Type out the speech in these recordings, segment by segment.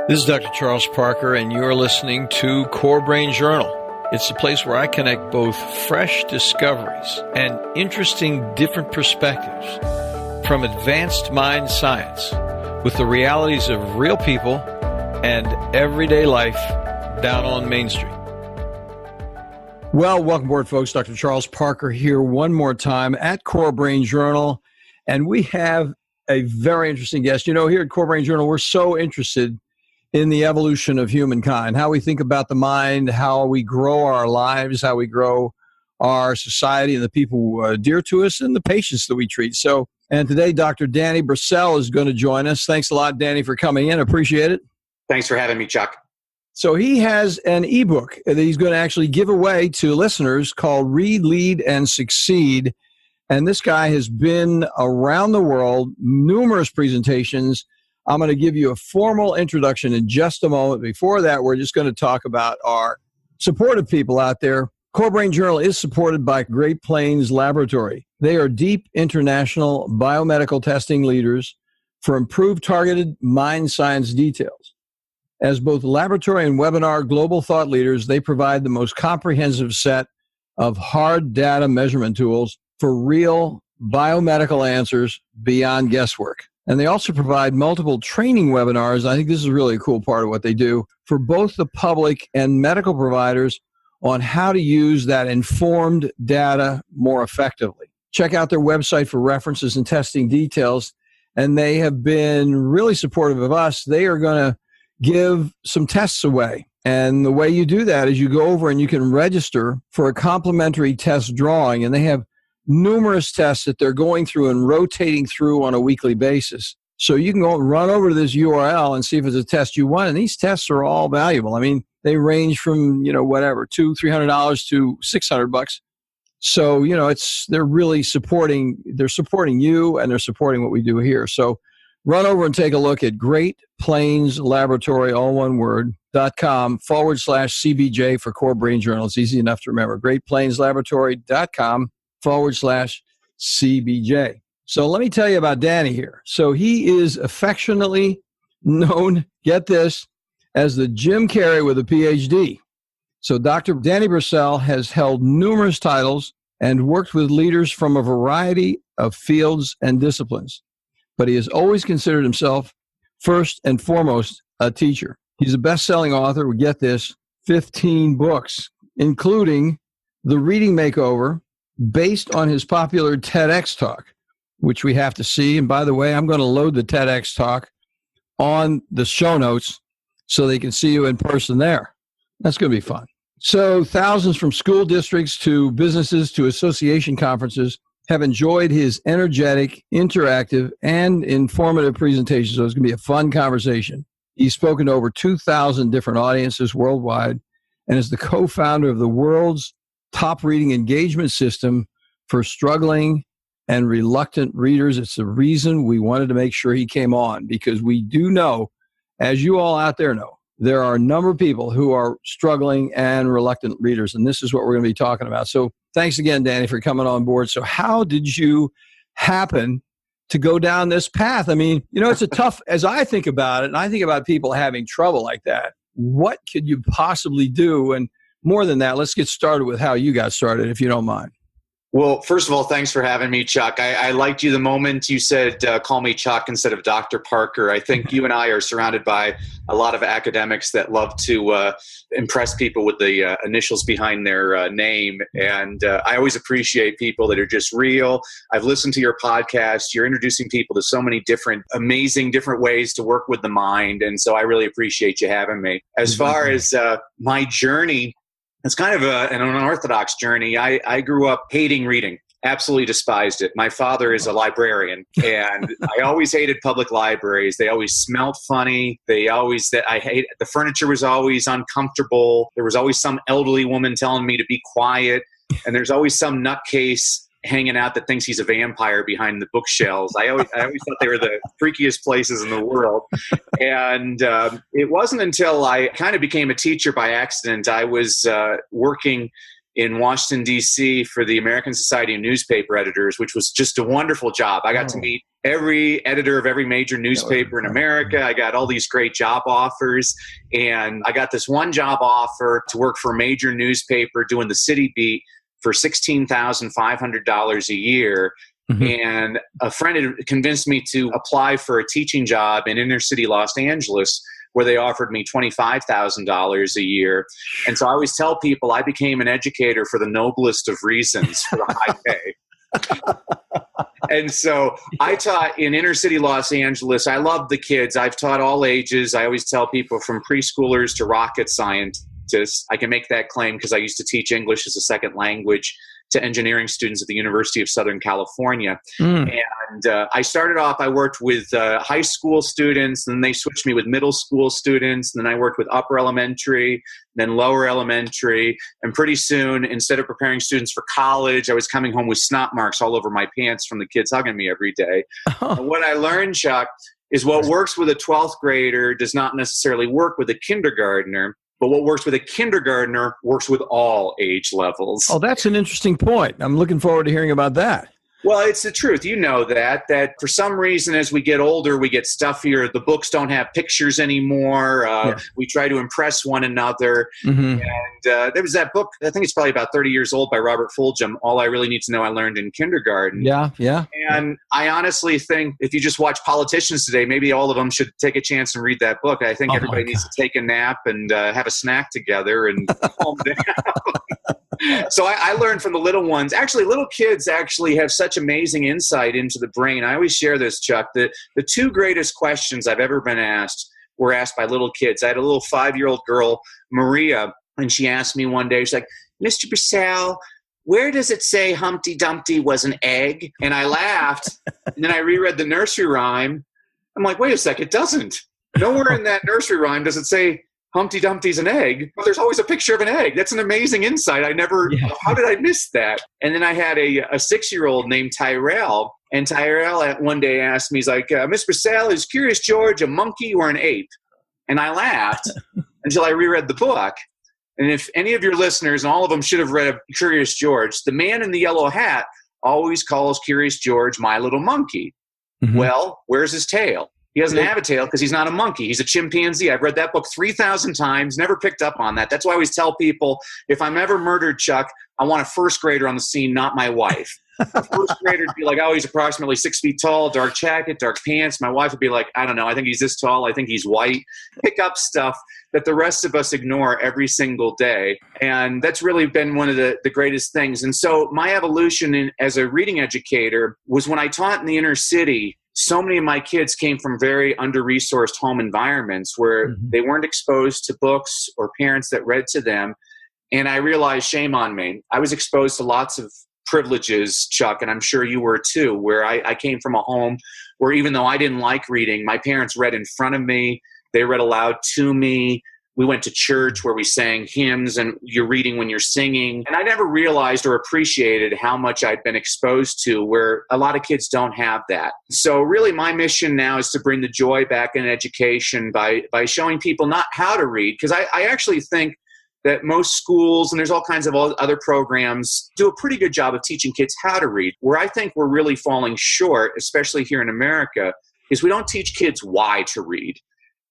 This is Dr. Charles Parker, and you're listening to CoreBrain Journal. It's the place where I connect both fresh discoveries and interesting different perspectives from advanced mind science with the realities of real people and everyday life down on Main Street. Well, welcome aboard, folks. Dr. Charles Parker here one more time at CoreBrain Journal, and we have a very interesting guest. You know, here at CoreBrain Journal, we're so interested in the evolution of humankind, how we think about the mind, how we grow our lives, how we grow our society and the people who are dear to us and the patients that we treat. So, and today, Dr. Danny Brassell is going to join us. Thanks a lot, Danny, for coming in. Appreciate it. Thanks for having me, Chuck. So he has an ebook that he's going to actually give away to listeners called Read, Lead, and Succeed. And this guy has been around the world, numerous presentations. I'm going to give you a formal introduction in just a moment. Before that, we're just going to talk about our supportive people out there. CoreBrain Journal is supported by Great Plains Laboratory. They are deep international biomedical testing leaders for improved targeted mind science details. As both laboratory and webinar global thought leaders, they provide the most comprehensive set of hard data measurement tools for real biomedical answers beyond guesswork. And they also provide multiple training webinars. I think this is really a cool part of what they do for both the public and medical providers on how to use that informed data more effectively. Check out their website for references and testing details. And they have been really supportive of us. They are going to give some tests away. And the way you do that is you go over and you can register for a complimentary test drawing. And they have numerous tests that they're going through and rotating through on a weekly basis. So you can go and run over to this URL and see if it's a test you want. And these tests are all valuable. I mean, they range from, whatever, $200-$300 to $600. So, they're really supporting you and they're supporting what we do here. So run over and take a look at Great Plains Laboratory, all one word, .com/CBJ for CoreBrain Journal. It's easy enough to remember. greatplainslaboratory.com/CBJ. So let me tell you about Danny here. So he is affectionately known, get this, as the Jim Carrey with a PhD. So Dr. Danny Brassell has held numerous titles and worked with leaders from a variety of fields and disciplines. But he has always considered himself, first and foremost, a teacher. He's a best-selling author, get this, 15 books, including The Reading Makeover, based on his popular TEDx talk, which we have to see. And by the way, I'm going to load the TEDx talk on the show notes so they can see you in person there. That's going to be fun. So thousands from school districts to businesses to association conferences have enjoyed his energetic, interactive, and informative presentations. So it's going to be a fun conversation. He's spoken to over 2,000 different audiences worldwide and is the co-founder of the world's top reading engagement system for struggling and reluctant readers. It's the reason we wanted to make sure he came on, because we do know, as you all out there know, there are a number of people who are struggling and reluctant readers, and this is what we're going to be talking about. So thanks again, Danny, for coming on board. So how did you happen to go down this path? I mean, it's a tough, as I think about it, and I think about people having trouble like that, what could you possibly do? And more than that, let's get started with how you got started, if you don't mind. Well, first of all, thanks for having me, Chuck. I liked you the moment you said, call me Chuck instead of Dr. Parker. I think you and I are surrounded by a lot of academics that love to impress people with the initials behind their name. And I always appreciate people that are just real. I've listened to your podcast. You're introducing people to so many different, amazing, different ways to work with the mind. And so I really appreciate you having me. As far as my journey, it's kind of an unorthodox journey. I grew up hating reading, absolutely despised it. My father is a librarian, and I always hated public libraries. They always smelled funny. The furniture was always uncomfortable. There was always some elderly woman telling me to be quiet, and there's always some nutcase hanging out that thinks he's a vampire behind the bookshelves. I always thought they were the freakiest places in the world. And it wasn't until I kind of became a teacher by accident. I was working in Washington, D.C. for the American Society of Newspaper Editors, which was just a wonderful job. I got to meet every editor of every major newspaper in America. I got all these great job offers. And I got this one job offer to work for a major newspaper doing the city beat for $16,500 a year. And a friend had convinced me to apply for a teaching job in inner city Los Angeles, where they offered me $25,000 a year. And so I always tell people I became an educator for the noblest of reasons, for the high pay. And so I taught in inner city Los Angeles. I love the kids. I've taught all ages. I always tell people from preschoolers to rocket scientists. I can make that claim because I used to teach English as a second language to engineering students at the University of Southern California. And I started off, I worked with high school students, and then they switched me with middle school students, and then I worked with upper elementary, then lower elementary, and pretty soon, instead of preparing students for college, I was coming home with snot marks all over my pants from the kids hugging me every day. And what I learned, Chuck, is what works with a 12th grader does not necessarily work with a kindergartner. But what works with a kindergartner works with all age levels. Oh, that's an interesting point. I'm looking forward to hearing about that. Well, it's the truth. You know that for some reason, as we get older, we get stuffier. The books don't have pictures anymore. We try to impress one another. And there was that book, I think it's probably about 30 years old, by Robert Fulghum, All I Really Need to Know I Learned in Kindergarten. And I honestly think if you just watch politicians today, maybe all of them should take a chance and read that book. I think everybody needs to take a nap and have a snack together and calm down. So I learned from the little ones. Actually, little kids actually have such amazing insight into the brain. I always share this, Chuck. The two greatest questions I've ever been asked were asked by little kids. I had a little 5-year-old girl, Maria, and she asked me one day, she's like, Mr. Brassell, where does it say Humpty Dumpty was an egg? And I laughed, and then I reread the nursery rhyme. I'm like, wait a sec, it doesn't. Nowhere in that nursery rhyme does it say Humpty Dumpty's an egg, but there's always a picture of an egg. That's an amazing insight. How did I miss that? And then I had a 6-year-old named Tyrell, and Tyrell one day asked me, he's like, Miss Brassell, is Curious George a monkey or an ape? And I laughed until I reread the book. And if any of your listeners, and all of them should have read Curious George, the man in the yellow hat always calls Curious George my little monkey. Well, where's his tail? He doesn't have a tail because he's not a monkey. He's a chimpanzee. I've read that book 3,000 times, never picked up on that. That's why I always tell people, if I'm ever murdered, Chuck, I want a first grader on the scene, not my wife. A first grader would be like, oh, he's approximately 6 feet tall, dark jacket, dark pants. My wife would be like, I don't know, I think he's this tall. I think he's white. Pick up stuff that the rest of us ignore every single day. And that's really been one of the greatest things. And so my evolution as a reading educator was when I taught in the inner city. So many of my kids came from very under-resourced home environments where they weren't exposed to books or parents that read to them. And I realized, shame on me, I was exposed to lots of privileges, Chuck, and I'm sure you were too, where I came from a home where even though I didn't like reading, my parents read in front of me. They read aloud to me. We went to church where we sang hymns, and you're reading when you're singing. And I never realized or appreciated how much I'd been exposed to, where a lot of kids don't have that. So really my mission now is to bring the joy back in education by showing people not how to read, because I actually think that most schools, and there's all kinds of other programs, do a pretty good job of teaching kids how to read. Where I think we're really falling short, especially here in America, is we don't teach kids why to read.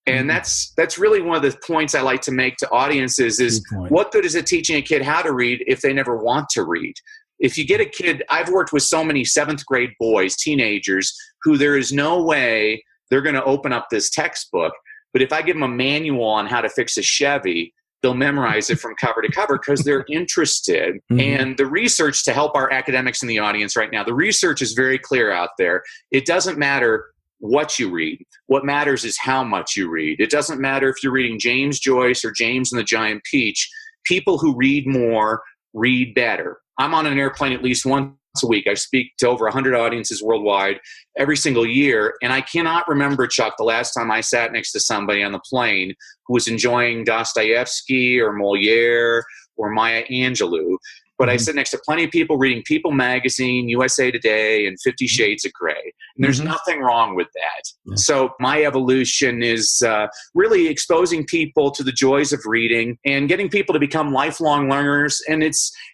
And that's really one of the points I like to make to audiences is what good is it teaching a kid how to read if they never want to read? If you get a kid, I've worked with so many 7th grade boys, teenagers, who there is no way they're going to open up this textbook. But if I give them a manual on how to fix a Chevy, they'll memorize it from cover to cover because they're interested. And the research, to help our academics in the audience right now, the research is very clear out there. It doesn't matter what you read. What matters is how much you read. It doesn't matter if you're reading James Joyce or James and the Giant Peach. People who read more read better. I'm on an airplane at least once a week. I speak to over 100 audiences worldwide every single year. And I cannot remember, Chuck, the last time I sat next to somebody on the plane who was enjoying Dostoevsky or Moliere or Maya Angelou. but I sit next to plenty of people reading People Magazine, USA Today, and 50 Shades of Grey. And there's nothing wrong with that. So my evolution is really exposing people to the joys of reading and getting people to become lifelong learners. And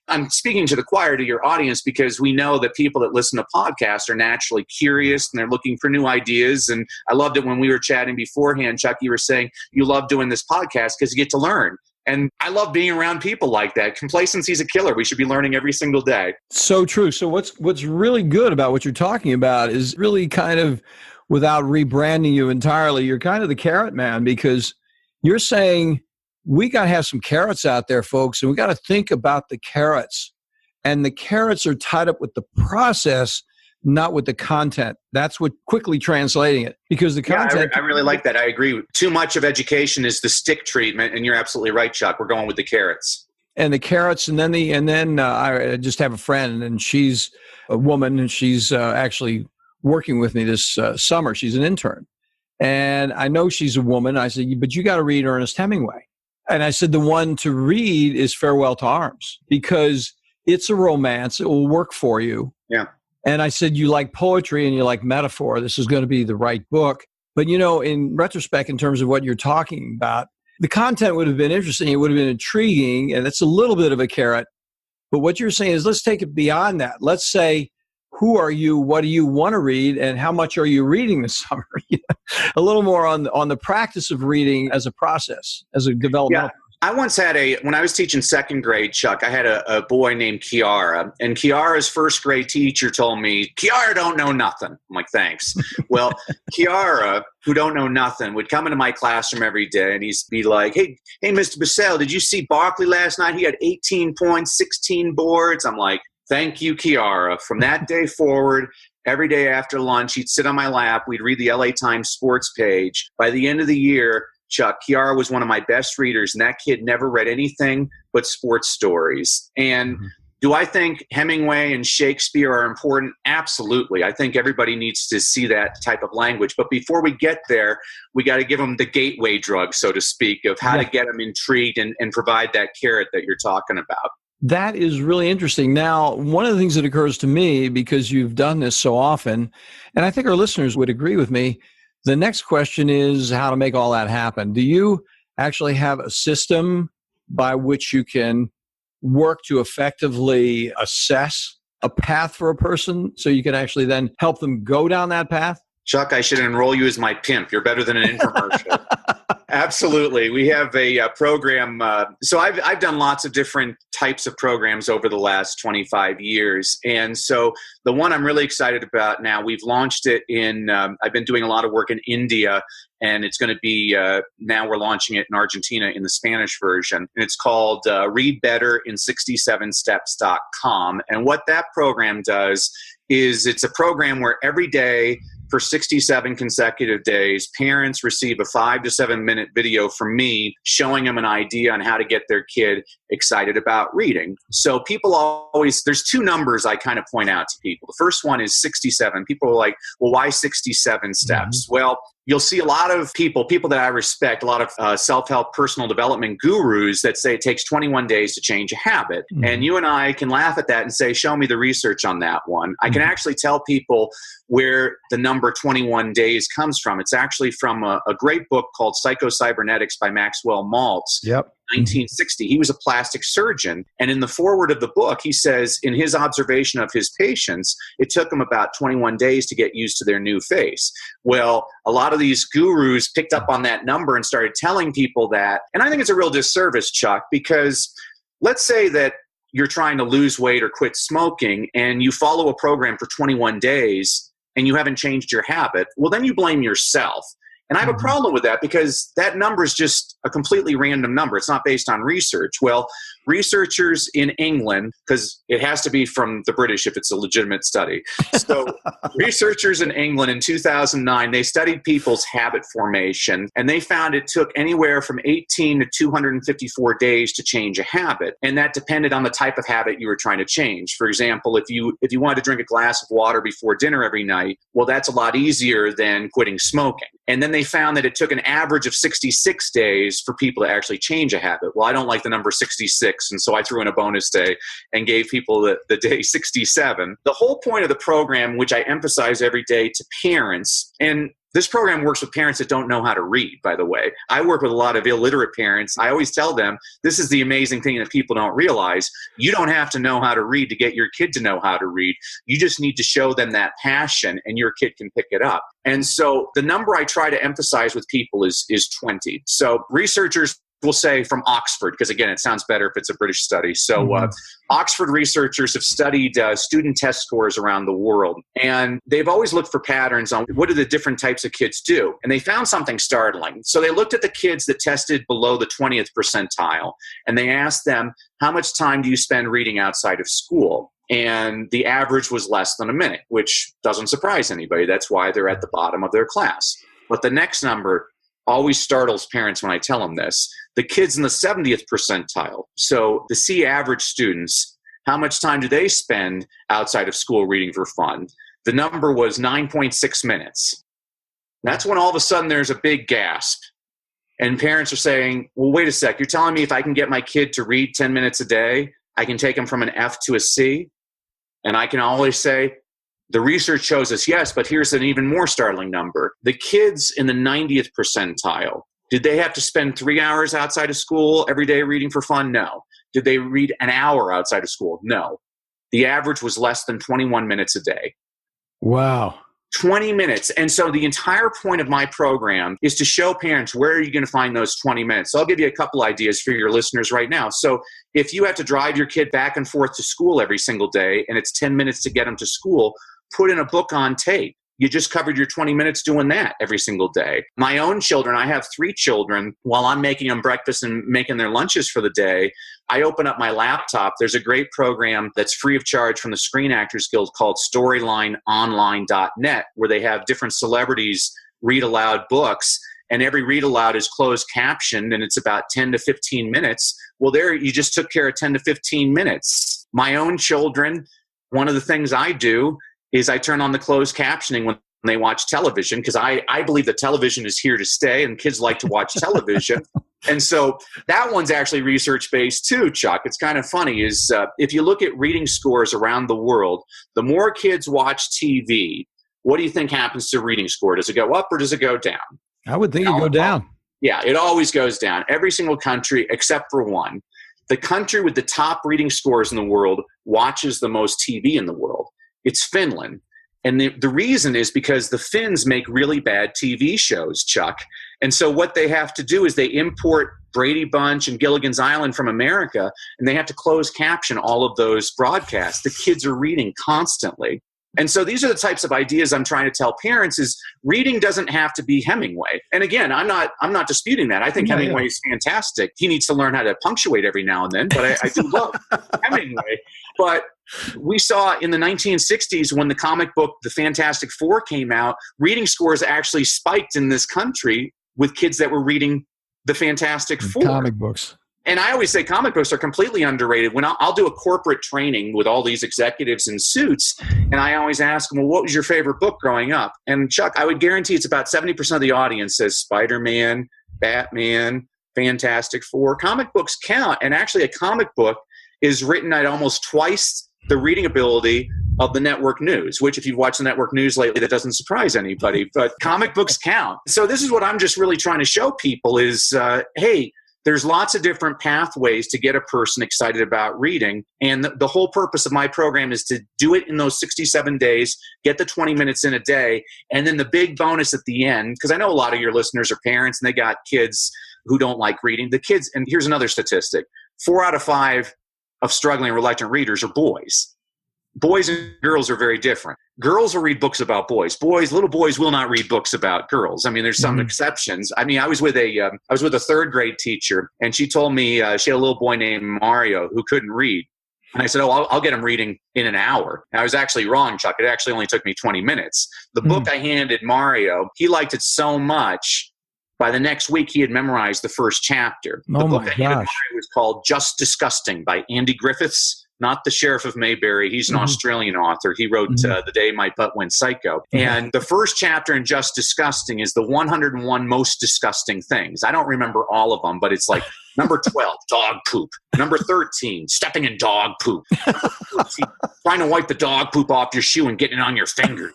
I'm speaking to the choir, to your audience, because we know that people that listen to podcasts are naturally curious and they're looking for new ideas. And I loved it when we were chatting beforehand, Chuck, you were saying you love doing this podcast because you get to learn. And I love being around people like that. Complacency is a killer. We should be learning every single day. So true. So what's really good about what you're talking about is really kind of, without rebranding you entirely, you're kind of the carrot man, because you're saying we got to have some carrots out there, folks, and we got to think about the carrots. And the carrots are tied up with the process, not with the content. That's what quickly translating it, because the content. I really like that. I agree. Too much of education is the stick treatment, and you're absolutely right, Chuck. We're going with the carrots. And the carrots, and then I just have a friend, and she's a woman, and she's actually working with me this summer. She's an intern, and I know she's a woman. I said, but you got to read Ernest Hemingway. And I said, the one to read is Farewell to Arms, because it's a romance. It will work for you. Yeah. And I said, you like poetry and you like metaphor. This is going to be the right book. But, in retrospect, in terms of what you're talking about, the content would have been interesting. It would have been intriguing. And it's a little bit of a carrot. But what you're saying is, let's take it beyond that. Let's say, who are you? What do you want to read? And how much are you reading this summer? A little more on the practice of reading as a process, as a developmental. Yeah. I once had when I was teaching second grade, Chuck, I had a boy named Kiara, and Kiara's first grade teacher told me, Kiara don't know nothing. I'm like, thanks. Well, Kiara, who don't know nothing, would come into my classroom every day and he'd be like, hey, Mr. Brassell, did you see Barkley last night? He had 18 points, 16 boards. I'm like, thank you, Kiara. From that day forward, every day after lunch, he'd sit on my lap. We'd read the LA Times sports page. By the end of the year, Chuck, Kiara was one of my best readers, and that kid never read anything but sports stories. And do I think Hemingway and Shakespeare are important? Absolutely. I think everybody needs to see that type of language. But before we get there, we got to give them the gateway drug, so to speak, of how to get them intrigued and provide that carrot that you're talking about. That is really interesting. Now, one of the things that occurs to me, because you've done this so often, and I think our listeners would agree with me, the next question is how to make all that happen. Do you actually have a system by which you can work to effectively assess a path for a person so you can actually then help them go down that path? Chuck, I should enroll you as my pimp. You're better than an infomercial. Absolutely. We have a program. So I've done lots of different types of programs over the last 25 years. And so the one I'm really excited about now, we've launched it I've been doing a lot of work in India, and it's going to be, now we're launching it in Argentina in the Spanish version. And it's called Read Better in 67steps.com. And what that program does is it's a program where every day, for 67 consecutive days, parents receive a 5 to 7 minute video from me showing them an idea on how to get their kid excited about reading. So people always, there's two numbers I kind of point out to people. The first one is 67. People are like, well, why 67 steps? Well, you'll see a lot of people that I respect, a lot of self-help personal development gurus that say it takes 21 days to change a habit. And you and I can laugh at that and say, show me the research on that one. I can actually tell people where the number 21 days comes from. It's actually from a great book called Psycho-Cybernetics by Maxwell Maltz. Yep. 1960. He was a plastic surgeon. And in the foreword of the book, he says, in his observation of his patients, it took them about 21 days to get used to their new face. Well, a lot of these gurus picked up on that number and started telling people that. And I think it's a real disservice, Chuck, because let's say that you're trying to lose weight or quit smoking and you follow a program for 21 days and you haven't changed your habit. Well, then you blame yourself. And I have a problem with that because that number is just a completely random number. It's not based on research. Well, researchers in England, because it has to be from the British if it's a legitimate study. So researchers in England in 2009, they studied people's habit formation, and they found it took anywhere from 18 to 254 days to change a habit. And that depended on the type of habit you were trying to change. For example, if you wanted to drink a glass of water before dinner every night, well, that's a lot easier than quitting smoking. And then they found that it took an average of 66 days for people to actually change a habit. Well, I don't like the number 66. 66. And so I threw in a bonus day and gave people the day 67. The whole point of the program, which I emphasize every day to parents, and this program works with parents that don't know how to read, by the way. I work with a lot of illiterate parents. I always tell them, this is the amazing thing that people don't realize. You don't have to know how to read to get your kid to know how to read. You just need to show them that passion, and your kid can pick it up. And so the number I try to emphasize with people is 20. So researchers will say from Oxford, because again, it sounds better if it's a British study. So Oxford researchers have studied student test scores around the world, and they've always looked for patterns on what do the different types of kids do. And they found something startling. So they looked at the kids that tested below the 20th percentile, and they asked them, how much time do you spend reading outside of school? And the average was less than a minute, which doesn't surprise anybody. That's why they're at the bottom of their class. But the next number always startles parents when I tell them this. The kids in the 70th percentile, so the C average students, how much time do they spend outside of school reading for fun? The number was 9.6 minutes. That's when all of a sudden there's a big gasp. And parents are saying, well, wait a sec, you're telling me if I can get my kid to read 10 minutes a day, I can take them from an F to a C? And I can always say, the research shows us yes, but here's an even more startling number. The kids in the 90th percentile, did they have to spend 3 hours outside of school every day reading for fun? No. Did they read an hour outside of school? No. The average was less than 21 minutes a day. Wow. 20 minutes. And so the entire point of my program is to show parents where are you going to find those 20 minutes. So I'll give you a couple ideas for your listeners right now. So if you have to drive your kid back and forth to school every single day and it's 10 minutes to get them to school, put in a book on tape. You just covered your 20 minutes doing that every single day. My own children, I have 3 children. While I'm making them breakfast and making their lunches for the day, I open up my laptop. There's a great program that's free of charge from the Screen Actors Guild called StorylineOnline.net, where they have different celebrities read aloud books. And every read aloud is closed captioned, and it's about 10 to 15 minutes. Well, there you just took care of 10 to 15 minutes. My own children, one of the things I do is I turn on the closed captioning when they watch television, because I believe that television is here to stay and kids like to watch television. And so that one's actually research-based too, Chuck. It's kind of funny is if you look at reading scores around the world, the more kids watch TV, what do you think happens to reading score? Does it go up or does it go down? I would think it'd go down. Yeah, it always goes down. Every single country except for one. The country with the top reading scores in the world watches the most TV in the world. It's Finland. And the reason is because the Finns make really bad TV shows, Chuck. And so what they have to do is they import Brady Bunch and Gilligan's Island from America, and they have to close caption all of those broadcasts. The kids are reading constantly. And so these are the types of ideas I'm trying to tell parents is reading doesn't have to be Hemingway. And again, I'm not disputing that. I think Hemingway is fantastic. He needs to learn how to punctuate every now and then, but I do love Hemingway. But we saw in the 1960s when the comic book The Fantastic Four came out, reading scores actually spiked in this country with kids that were reading The Fantastic Four. Comic books. And I always say comic books are completely underrated. When I'll do a corporate training with all these executives in suits, and I always ask them, well, what was your favorite book growing up? And Chuck, I would guarantee it's about 70% of the audience says Spider-Man, Batman, Fantastic Four. Comic books count. And actually a comic book is written at almost twice the reading ability of the network news, which if you've watched the network news lately, that doesn't surprise anybody. But comic books count. So this is what I'm just really trying to show people is, hey, there's lots of different pathways to get a person excited about reading. And the whole purpose of my program is to do it in those 67 days, get the 20 minutes in a day. And then the big bonus at the end, because I know a lot of your listeners are parents and they got kids who don't like reading. The kids, and here's another statistic, 4 out of 5 of struggling and reluctant readers are boys. Boys and girls are very different. Girls will read books about boys. Little boys will not read books about girls. I mean, there's some exceptions. I mean, I was with a third grade teacher, and she told me she had a little boy named Mario who couldn't read. And I said, I'll get him reading in an hour. And I was actually wrong, Chuck. It actually only took me 20 minutes. The book I handed Mario, he liked it so much, by the next week he had memorized the first chapter. The book I handed Mario was called Just Disgusting by Andy Griffiths. not the Sheriff of Mayberry. He's an Australian author. He wrote The Day My Butt Went Psycho. And the first chapter in Just Disgusting is the 101 most disgusting things. I don't remember all of them, but it's like number 12, dog poop. Number 13, stepping in dog poop. Number 14, trying to wipe the dog poop off your shoe and getting it on your finger.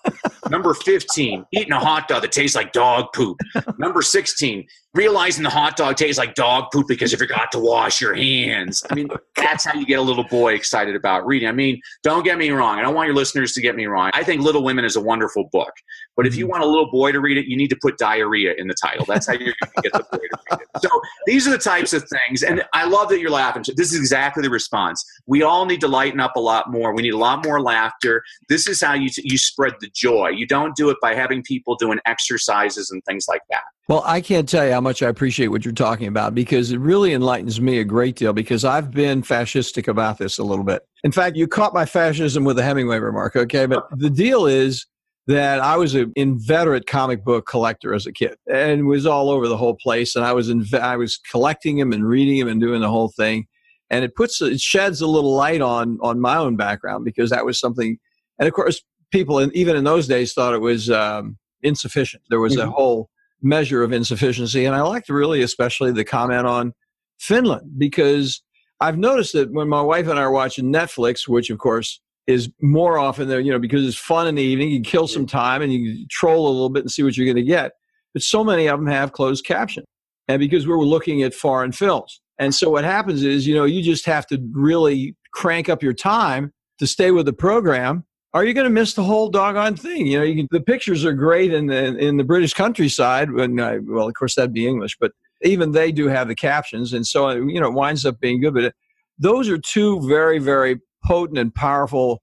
Number 15, eating a hot dog that tastes like dog poop. Number 16, realizing the hot dog tastes like dog poop because you forgot to wash your hands. I mean, that's how you get a little boy excited about reading. I mean, don't get me wrong. I don't want your listeners to get me wrong. I think Little Women is a wonderful book. But if you want a little boy to read it, you need to put diarrhea in the title. That's how you're going to get the boy to read it. So these are the types of things. And I love that you're laughing. This is exactly the response. We all need to lighten up a lot more. We need a lot more laughter. This is how you spread the joy. You don't do it by having people doing exercises and things like that. Well, I can't tell you how much I appreciate what you're talking about, because it really enlightens me a great deal, because I've been fascistic about this a little bit. In fact, you caught my fascism with a Hemingway remark, okay? But the deal is that I was an inveterate comic book collector as a kid, and was all over the whole place. And I was collecting them and reading them and doing the whole thing. And it sheds a little light on my own background, because that was something. And of course, people even in those days thought it was insufficient. There was a whole measure of insufficiency. And I liked really especially the comment on Finland, because I've noticed that when my wife and I are watching Netflix, which of course is more often there, because it's fun in the evening, you kill some time and you troll a little bit and see what you're going to get. But so many of them have closed caption, and because we're looking at foreign films. And so what happens is, you just have to really crank up your time to stay with the program, or you're going to miss the whole doggone thing. The pictures are great in the British countryside. Well, of course, that'd be English, but even they do have the captions. And so, it winds up being good. But those are two very, very potent and powerful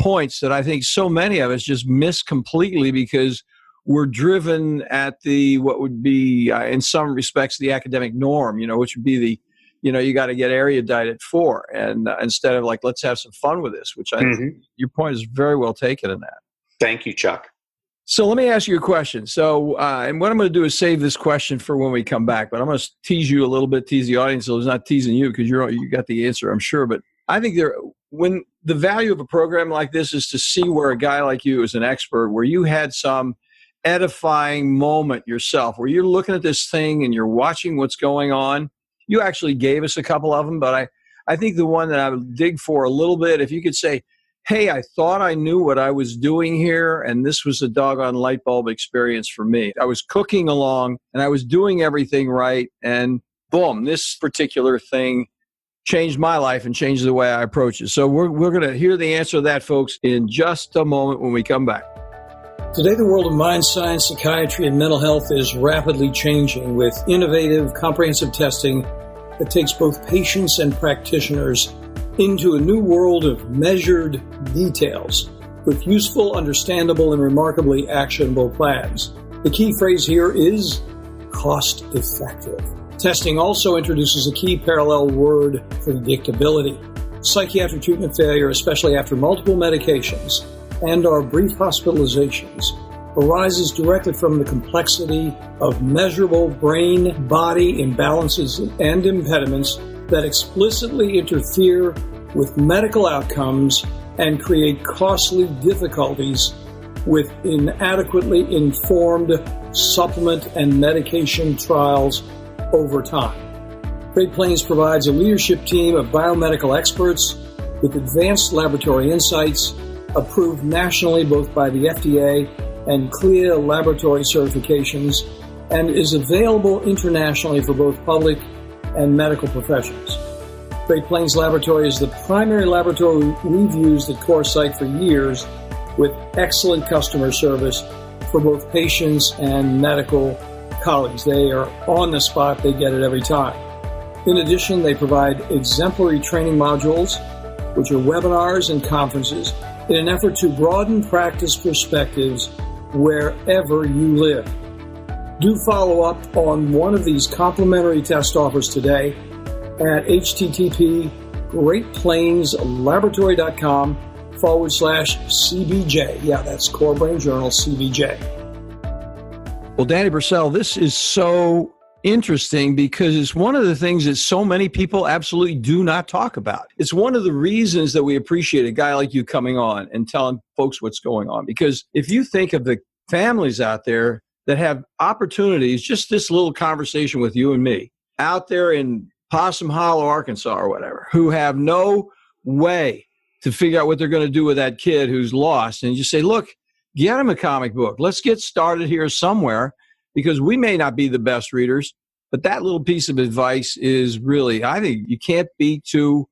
points that I think so many of us just miss completely, because we're driven at what would be, in some respects, the academic norm, which would be you got to get erudite at 4, and instead of like, let's have some fun with this, which I think your point is very well taken in that. Thank you, Chuck. So let me ask you a question. So, and what I'm going to do is save this question for when we come back, but I'm going to tease you a little bit, tease the audience. So it's not teasing you, because you got the answer, I'm sure. But I think when the value of a program like this is to see where a guy like you is an expert, where you had some edifying moment yourself, where you're looking at this thing and you're watching what's going on. You actually gave us a couple of them, but I think the one that I would dig for a little bit, if you could say, hey, I thought I knew what I was doing here, and this was a doggone light bulb experience for me. I was cooking along, and I was doing everything right, and boom, this particular thing changed my life and changed the way I approach it. So we're going to hear the answer to that, folks, in just a moment when we come back. Today, the world of mind science, psychiatry, and mental health is rapidly changing with innovative, comprehensive testing that takes both patients and practitioners into a new world of measured details with useful, understandable, and remarkably actionable plans. The key phrase here is cost-effective. Testing also introduces a key parallel word, predictability. Psychiatric treatment failure, especially after multiple medications and our brief hospitalizations, arises directly from the complexity of measurable brain-body imbalances and impediments that explicitly interfere with medical outcomes and create costly difficulties with inadequately informed supplement and medication trials over time. Great Plains provides a leadership team of biomedical experts with advanced laboratory insights, approved nationally both by the FDA and CLIA laboratory certifications, and is available internationally for both public and medical professions. Great Plains Laboratory is the primary laboratory we've used at CorePsych for years, with excellent customer service for both patients and medical colleagues. They are on the spot. They get it every time. In addition, they provide exemplary training modules, which are webinars and conferences, in an effort to broaden practice perspectives wherever you live. Do follow up on one of these complimentary test offers today at http://greatplainslaboratory.com/CBJ. Yeah, that's CoreBrain Journal CBJ. Well, Danny Brassell, this is so interesting because it's one of the things that so many people absolutely do not talk about. It's one of the reasons that we appreciate a guy like you coming on and telling folks what's going on. Because if you think of the families out there that have opportunities, just this little conversation with you and me, out there in Possum Hollow, Arkansas or whatever, who have no way to figure out what they're going to do with that kid who's lost. And you say, look, get him a comic book. Let's get started here somewhere, because we may not be the best readers, but that little piece of advice is really, I think you can't be too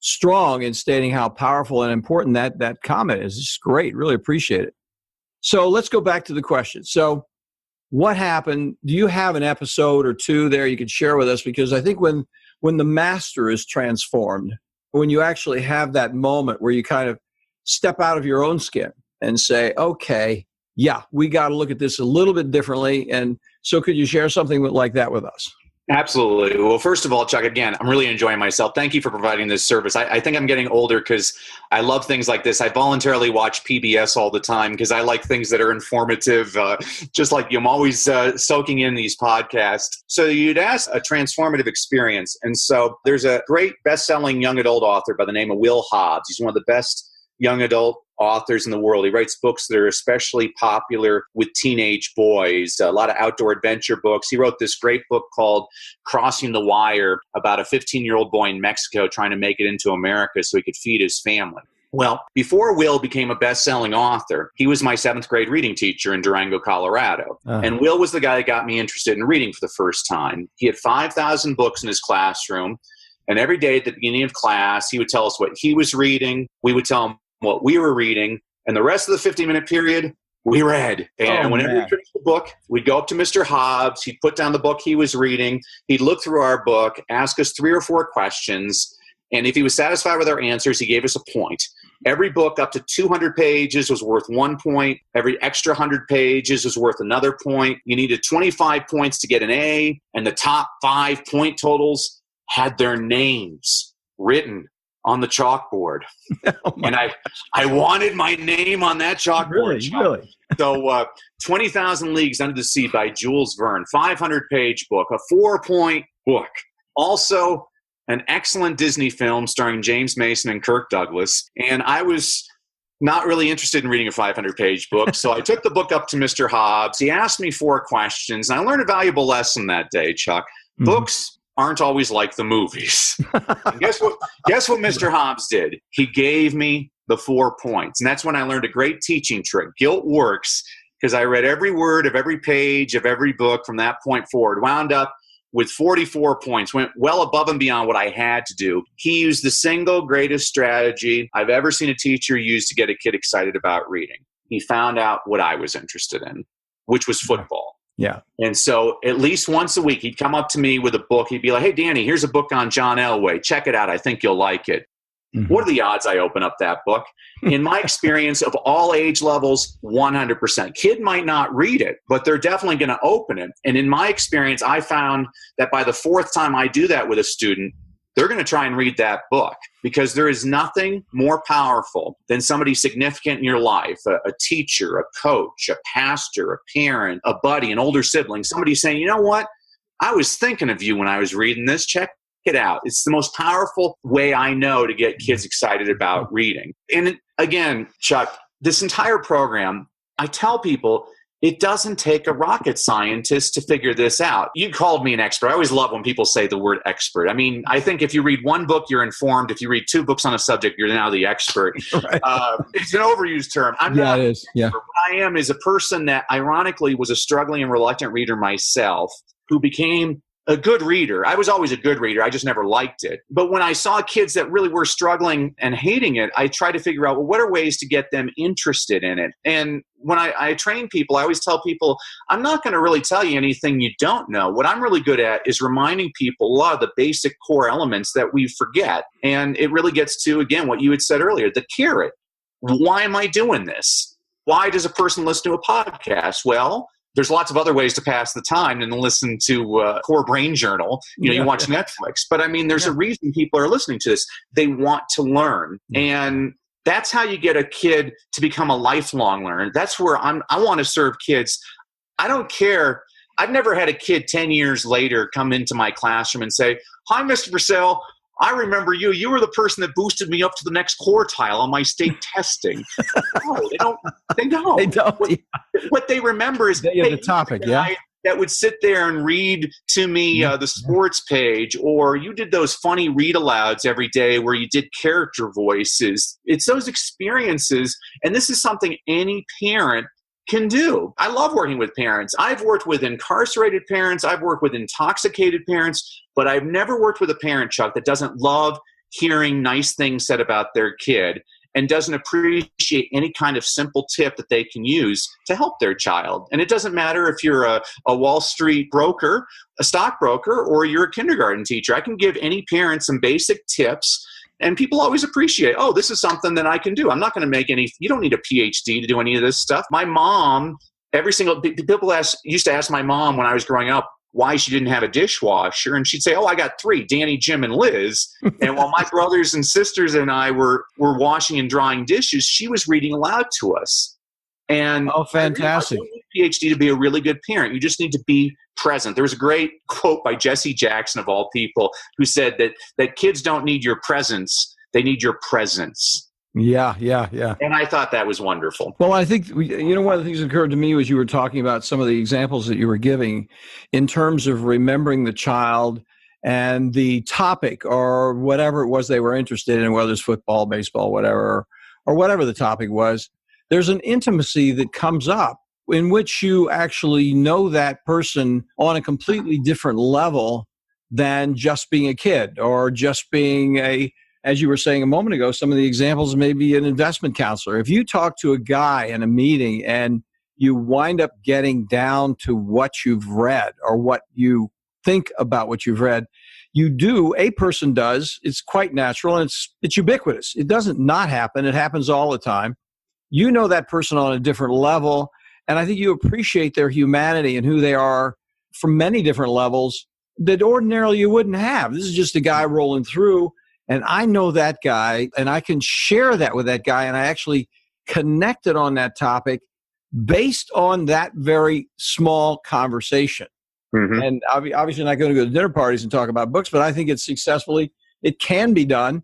strong in stating how powerful and important that comment is. It's great. Really appreciate it. So let's go back to the question. So what happened? Do you have an episode or two there you could share with us? Because I think when the master is transformed, when you actually have that moment where you kind of step out of your own skin and say, okay, yeah, we got to look at this a little bit differently. And so could you share something like that with us? Absolutely. Well, first of all, Chuck, again, I'm really enjoying myself. Thank you for providing this service. I think I'm getting older because I love things like this. I voluntarily watch PBS all the time because I like things that are informative, just like you. I'm always soaking in these podcasts. So you'd ask a transformative experience. And so there's a great best-selling young adult author by the name of Will Hobbs. He's one of the best young adult authors in the world. He writes books that are especially popular with teenage boys, a lot of outdoor adventure books. He wrote this great book called Crossing the Wire about a 15-year-old boy in Mexico trying to make it into America so he could feed his family. Well, before Will became a best-selling author, he was my 7th grade reading teacher in Durango, Colorado. And Will was the guy that got me interested in reading for the first time. He had 5,000 books in his classroom. And every day at the beginning of class, he would tell us what he was reading. We would tell him what we were reading, and the rest of the 50-minute period, we read. And whenever we finished the book, we'd go up to Mr. Hobbs. He'd put down the book he was reading. He'd look through our book, ask us 3 or 4 questions, and if he was satisfied with our answers, he gave us a point. Every book up to 200 pages was worth 1 point. Every extra 100 pages was worth another point. You needed 25 points to get an A, and the top 5 point totals had their names written on the chalkboard. And I wanted my name on that chalkboard. Really? So 20,000 Leagues Under the Sea by Jules Verne, 500-page book, a 4-point book. Also an excellent Disney film starring James Mason and Kirk Douglas. And I was not really interested in reading a 500-page book, so I took the book up to Mr. Hobbs. He asked me 4 questions, and I learned a valuable lesson that day, Chuck. Books aren't always like the movies. And guess what Mr. Hobbs did? He gave me the 4 points. And that's when I learned a great teaching trick. Guilt works, because I read every word of every page of every book from that point forward, wound up with 44 points, went well above and beyond what I had to do. He used the single greatest strategy I've ever seen a teacher use to get a kid excited about reading. He found out what I was interested in, which was football. Yeah. And so at least once a week, he'd come up to me with a book. He'd be like, hey, Danny, here's a book on John Elway. Check it out. I think you'll like it. What are the odds I open up that book? In my experience of all age levels, 100%. Kid might not read it, but they're definitely going to open it. And in my experience, I found that by the 4th time I do that with a student, they're going to try and read that book, because there is nothing more powerful than somebody significant in your life, a teacher, a coach, a pastor, a parent, a buddy, an older sibling, somebody saying, you know what? I was thinking of you when I was reading this. Check it out. It's the most powerful way I know to get kids excited about reading. And again, Chuck, this entire program, I tell people, it doesn't take a rocket scientist to figure this out. You called me an expert. I always love when people say the word expert. I mean, I think if you read 1 book, you're informed. If you read 2 books on a subject, you're now the expert. Right. It's an overused term. I'm not it is. Yeah. What I am is a person that ironically was a struggling and reluctant reader myself, who became a good reader. I was always a good reader. I just never liked it. But when I saw kids that really were struggling and hating it, I tried to figure out, well, what are ways to get them interested in it? And when I train people, I always tell people, I'm not going to really tell you anything you don't know. What I'm really good at is reminding people a lot of the basic core elements that we forget. And it really gets to, again, what you had said earlier, the carrot. Why am I doing this? Why does a person listen to a podcast? Well, there's lots of other ways to pass the time than to listen to CoreBrain Journal. You watch Netflix. But I mean, there's a reason people are listening to this. They want to learn. And that's how you get a kid to become a lifelong learner. That's where I want to serve kids. I don't care I've never had a kid 10 years later come into my classroom and say, "Hi, Mr. Brassell, I remember you. You were the person that boosted me up to the next quartile on my state testing." No, they don't. They don't. They don't. What they remember is the topic, yeah. That would sit there and read to me the sports page, or you did those funny read alouds every day where you did character voices. It's those experiences, and this is something any parent can do. I love working with parents. I've worked with incarcerated parents. I've worked with intoxicated parents, but I've never worked with a parent, Chuck, that doesn't love hearing nice things said about their kid and doesn't appreciate any kind of simple tip that they can use to help their child. And it doesn't matter if you're a Wall Street broker, a stockbroker, or you're a kindergarten teacher. I can give any parent some basic tips, and people always appreciate, oh, this is something that I can do. I'm not going to make you don't need a PhD to do any of this stuff. My mom, people used to ask my mom when I was growing up why she didn't have a dishwasher. And she'd say, oh, I got 3, Danny, Jim, and Liz. And while my brothers and sisters and I were washing and drying dishes, she was reading aloud to us. And oh, fantastic. You don't need a PhD to be a really good parent. You just need to be present. There was a great quote by Jesse Jackson, of all people, who said that kids don't need your presence, they need your presence. Yeah. And I thought that was wonderful. Well, I think, one of the things that occurred to me was you were talking about some of the examples that you were giving in terms of remembering the child and the topic or whatever it was they were interested in, whether it's football, baseball, whatever, or whatever the topic was. There's an intimacy that comes up in which you actually know that person on a completely different level than just being a kid or just being as you were saying a moment ago, some of the examples may be an investment counselor. If you talk to a guy in a meeting and you wind up getting down to what you've read or what you think about what you've read, a person does, it's quite natural, and it's ubiquitous. It doesn't not happen. It happens all the time. You know that person on a different level, and I think you appreciate their humanity and who they are from many different levels that ordinarily you wouldn't have. This is just a guy rolling through, and I know that guy, and I can share that with that guy, and I actually connected on that topic based on that very small conversation. Mm-hmm. And obviously not going to go to dinner parties and talk about books, but I think it can be done.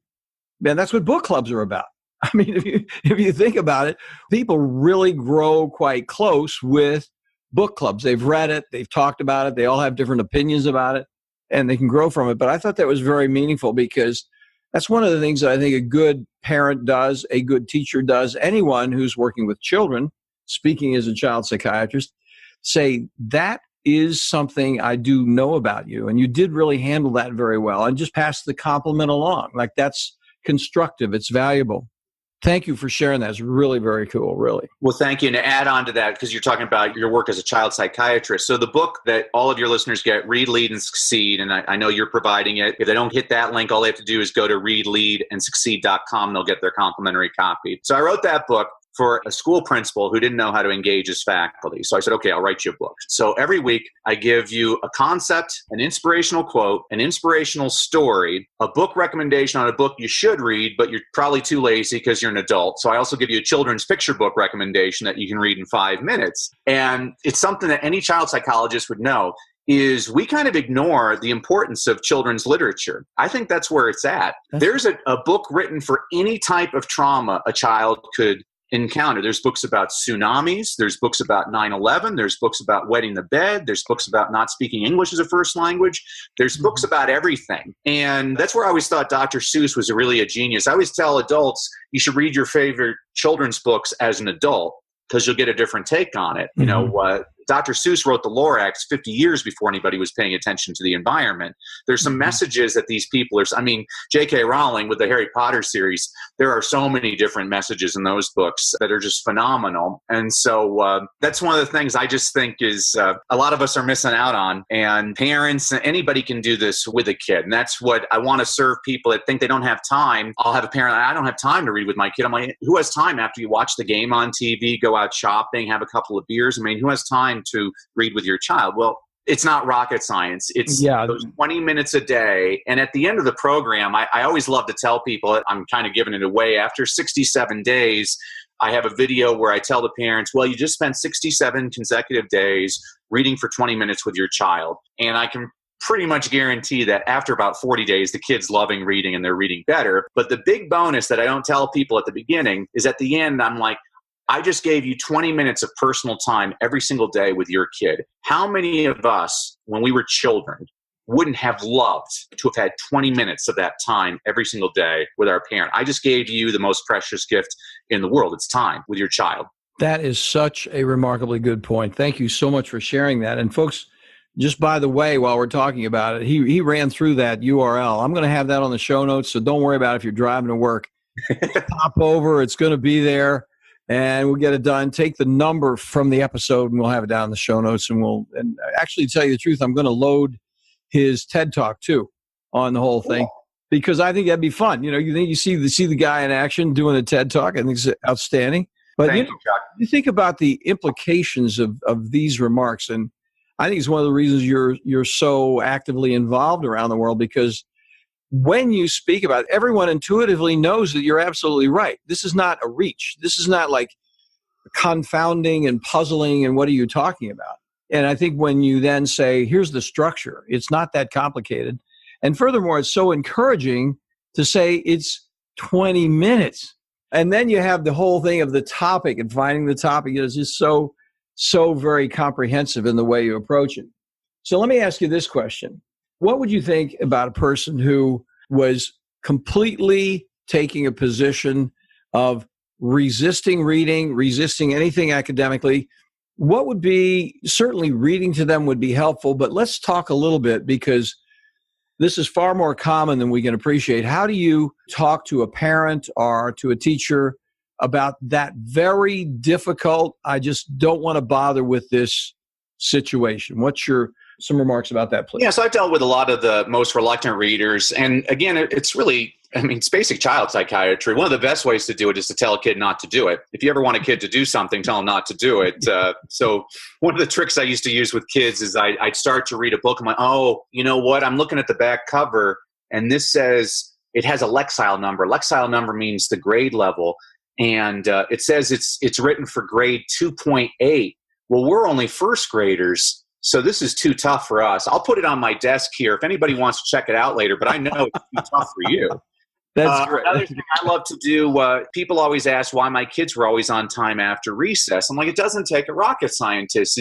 And that's what book clubs are about. I mean, if you think about it, people really grow quite close with book clubs. They've read it, they've talked about it, they all have different opinions about it, and they can grow from it. But I thought that was very meaningful because that's one of the things that I think a good parent does, a good teacher does, anyone who's working with children, speaking as a child psychiatrist, say, that is something I do know about you, and you did really handle that very well, and just pass the compliment along. Like, that's constructive, it's valuable. Thank you for sharing that. It's really very cool, really. Well, thank you. And to add on to that, because you're talking about your work as a child psychiatrist. So the book that all of your listeners get, Read, Lead, and Succeed, and I know you're providing it. If they don't hit that link, all they have to do is go to readleadandsucceed.com. They'll get their complimentary copy. So I wrote that book for a school principal who didn't know how to engage his faculty. So I said, okay, I'll write you a book. So every week I give you a concept, an inspirational quote, an inspirational story, a book recommendation on a book you should read, but you're probably too lazy because you're an adult. So I also give you a children's picture book recommendation that you can read in 5 minutes. And it's something that any child psychologist would know is we kind of ignore the importance of children's literature. I think that's where it's at. There's a book written for any type of trauma a child could encounter. There's books about tsunamis. There's books about 9/11. There's books about wetting the bed. There's books about not speaking English as a first language. There's books about everything. And that's where I always thought Dr. Seuss was really a genius. I always tell adults, you should read your favorite children's books as an adult because you'll get a different take on it. You know, Dr. Seuss wrote the Lorax 50 years before anybody was paying attention to the environment. There's some messages that these people are, J.K. Rowling with the Harry Potter series, there are so many different messages in those books that are just phenomenal. And so that's one of the things I just think is a lot of us are missing out on. And parents, anybody can do this with a kid. And that's what I want to serve people that think they don't have time. I'll have a parent, I don't have time to read with my kid. I'm like, who has time after you watch the game on TV, go out shopping, have a couple of beers? I mean, who has time to read with your child? Well, it's not rocket science. It's those 20 minutes a day. And at the end of the program, I always love to tell people, I'm kind of giving it away. After 67 days, I have a video where I tell the parents, well, you just spent 67 consecutive days reading for 20 minutes with your child. And I can pretty much guarantee that after about 40 days, the kid's loving reading and they're reading better. But the big bonus that I don't tell people at the beginning is at the end, I'm like, I just gave you 20 minutes of personal time every single day with your kid. How many of us, when we were children, wouldn't have loved to have had 20 minutes of that time every single day with our parent? I just gave you the most precious gift in the world. It's time with your child. That is such a remarkably good point. Thank you so much for sharing that. And folks, just by the way, while we're talking about it, he ran through that URL. I'm going to have that on the show notes, so don't worry about it if you're driving to work. Pop over. It's going to be there. And we'll get it done. Take the number from the episode, and we'll have it down in the show notes. And actually, to tell you the truth, I'm going to load his TED Talk too on the whole thing, because I think that'd be fun. You see the guy in action doing a TED Talk. I think it's outstanding. But you think about the implications of these remarks, and I think it's one of the reasons you're so actively involved around the world, because when you speak about it, everyone intuitively knows that you're absolutely right. This is not a reach. This is not like confounding and puzzling and what are you talking about? And I think when you then say, here's the structure, it's not that complicated. And furthermore, it's so encouraging to say it's 20 minutes. And then you have the whole thing of the topic and finding the topic. It's just so very comprehensive in the way you approach it. So let me ask you this question. What would you think about a person who was completely taking a position of resisting reading, resisting anything academically? What would be, certainly reading to them would be helpful, but let's talk a little bit, because this is far more common than we can appreciate. How do you talk to a parent or to a teacher about that very difficult, I just don't want to bother with this situation? What's some remarks about that, please? Yeah, so I've dealt with a lot of the most reluctant readers. And again, it's really, it's basic child psychiatry. One of the best ways to do it is to tell a kid not to do it. If you ever want a kid to do something, tell them not to do it. So one of the tricks I used to use with kids is I'd start to read a book. I'm like, oh, you know what? I'm looking at the back cover, and this says it has a Lexile number. Lexile number means the grade level. And it says it's written for grade 2.8. Well, we're only first graders, so this is too tough for us. I'll put it on my desk here if anybody wants to check it out later, but I know it's too tough for you. That's great. Another thing I love to do, people always ask why my kids were always on time after recess. I'm like, it doesn't take a rocket scientist.